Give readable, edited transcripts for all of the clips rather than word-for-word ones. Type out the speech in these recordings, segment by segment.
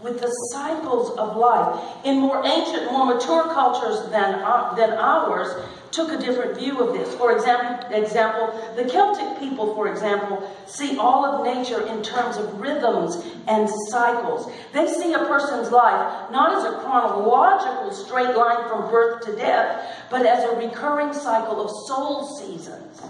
with the cycles of life. In more ancient, more mature cultures than ours, took a different view of this. For example, the Celtic people, for example, see all of nature in terms of rhythms and cycles. They see a person's life not as a chronological straight line from birth to death, but as a recurring cycle of soul seasons.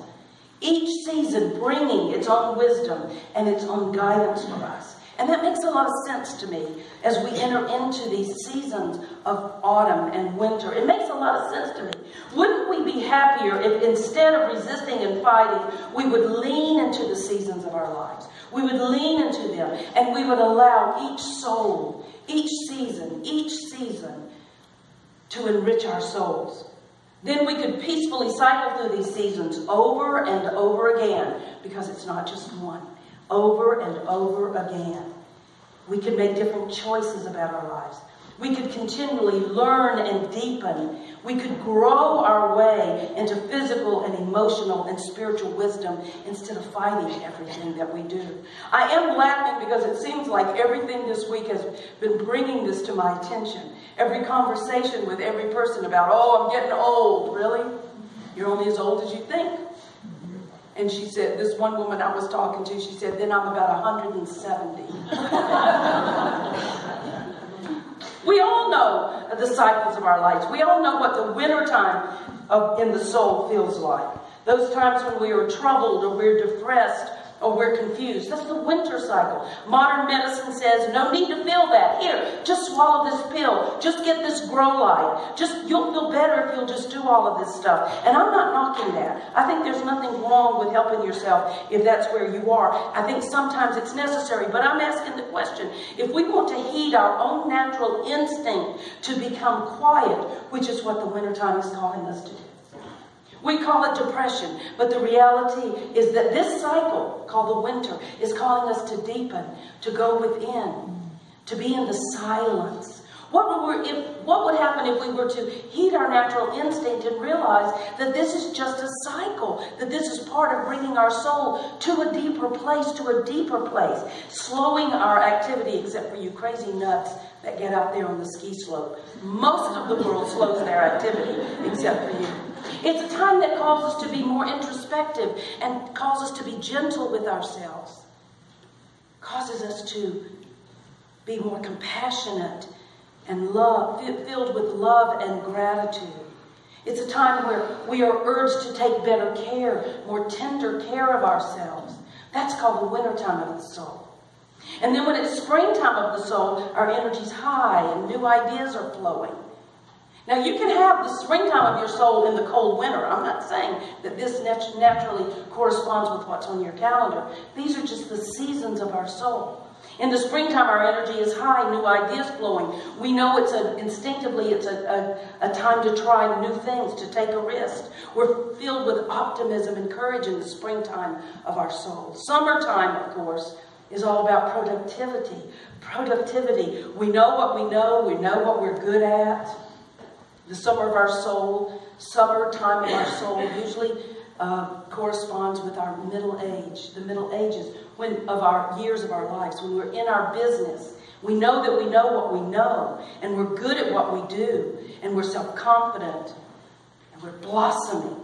Each season bringing its own wisdom and its own guidance for us. And that makes a lot of sense to me as we enter into these seasons of autumn and winter. It makes a lot of sense to me. Wouldn't we be happier if instead of resisting and fighting, we would lean into the seasons of our lives? We would lean into them and we would allow each soul, each season to enrich our souls. Then we could peacefully cycle through these seasons over and over again, because it's not just one. Over and over again. We could make different choices about our lives. We could continually learn and deepen. We could grow our way into physical and emotional and spiritual wisdom instead of fighting everything that we do. I am laughing because it seems like everything this week has been bringing this to my attention. Every conversation with every person about, oh, I'm getting old. Really? You're only as old as you think. And she said, this one woman I was talking to, she said, then I'm about 170. We all know the cycles of our lives. We all know what the winter time in the soul feels like. Those times when we are troubled or we're depressed or we're confused. That's the winter cycle. Modern medicine says, no need to feel that. Here, just swallow this pill. Just get this grow light. You'll feel better if you'll just do all of this stuff. And I'm not knocking that. I think there's nothing wrong with helping yourself if that's where you are. I think sometimes it's necessary. But I'm asking the question, if we want to heed our own natural instinct to become quiet, which is what the wintertime is calling us to do. We call it depression, but the reality is that this cycle, called the winter, is calling us to deepen, to go within, to be in the silence. What would happen if we were to heed our natural instinct and realize that this is just a cycle, that this is part of bringing our soul to a deeper place, slowing our activity, except for you crazy nuts that get out there on the ski slope. Most of the world slows their activity, except for you. It's a time that calls us to be more introspective and calls us to be gentle with ourselves. Causes us to be more compassionate and filled with love and gratitude. It's a time where we are urged to take better care, more tender care of ourselves. That's called the winter time of the soul. And then when it's springtime of the soul, our energy's high and new ideas are flowing. Now, you can have the springtime of your soul in the cold winter. I'm not saying that this naturally corresponds with what's on your calendar. These are just the seasons of our soul. In the springtime, our energy is high, new ideas flowing. We know instinctively it's a time to try new things, to take a risk. We're filled with optimism and courage in the springtime of our soul. Summertime, of course, is all about productivity. Productivity. We know what we know what we're good at. The summer of our soul, summertime of our soul usually corresponds with our middle age, the middle ages of our years of our lives. When we're in our business, we know that we know what we know, and we're good at what we do, and we're self-confident, and we're blossoming.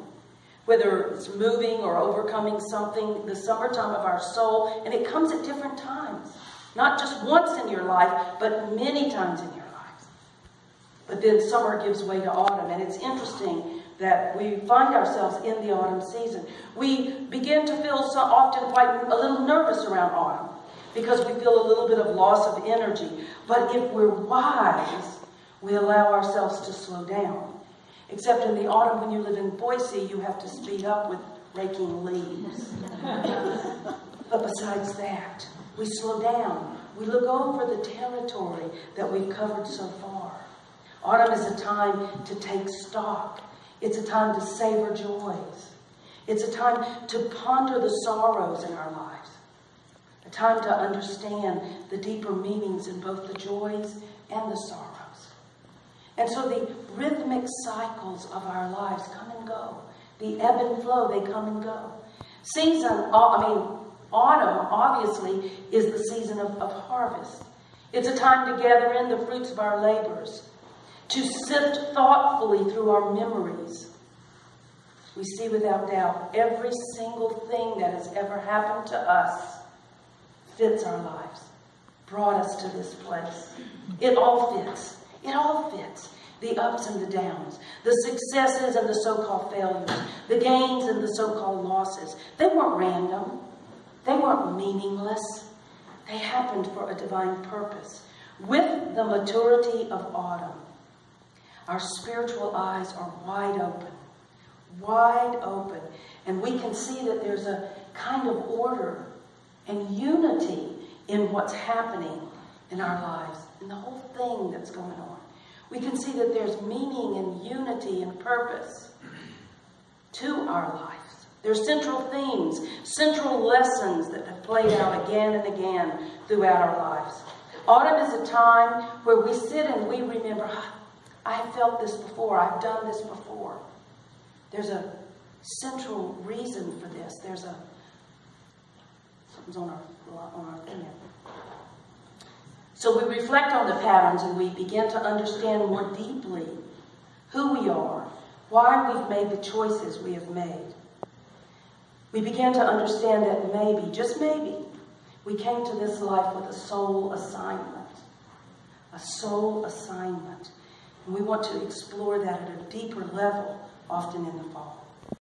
Whether it's moving or overcoming something, the summertime of our soul, and it comes at different times. Not just once in your life, but many times in your life. But then summer gives way to autumn. And it's interesting that we find ourselves in the autumn season. We begin to feel often quite a little nervous around autumn because we feel a little bit of loss of energy. But if we're wise, we allow ourselves to slow down. Except in the autumn, when you live in Boise, you have to speed up with raking leaves. But besides that, we slow down. We look over the territory that we've covered so far. Autumn is a time to take stock. It's a time to savor joys. It's a time to ponder the sorrows in our lives. A time to understand the deeper meanings in both the joys and the sorrows. And so the rhythmic cycles of our lives come and go. The ebb and flow, they come and go. Autumn, obviously, is the season of harvest. It's a time to gather in the fruits of our labors, to sift thoughtfully through our memories. We see without doubt every single thing that has ever happened to us fits our lives, brought us to this place. It all fits. It all fits. The ups and the downs, the successes and the so-called failures, the gains and the so-called losses. They weren't random. They weren't meaningless. They happened for a divine purpose. With the maturity of autumn, our spiritual eyes are wide open, and we can see that there's a kind of order and unity in what's happening in our lives, in the whole thing that's going on. We can see that there's meaning and unity and purpose to our lives. There's central themes, central lessons that have played out again and again throughout our lives. Autumn is a time where we sit and we remember, I have felt this before, I've done this before. There's a central reason for this. Something's on our thing. So we reflect on the patterns and we begin to understand more deeply who we are, why we've made the choices we have made. We begin to understand that maybe, just maybe, we came to this life with a soul assignment. A soul assignment. And we want to explore that at a deeper level, often in the fall.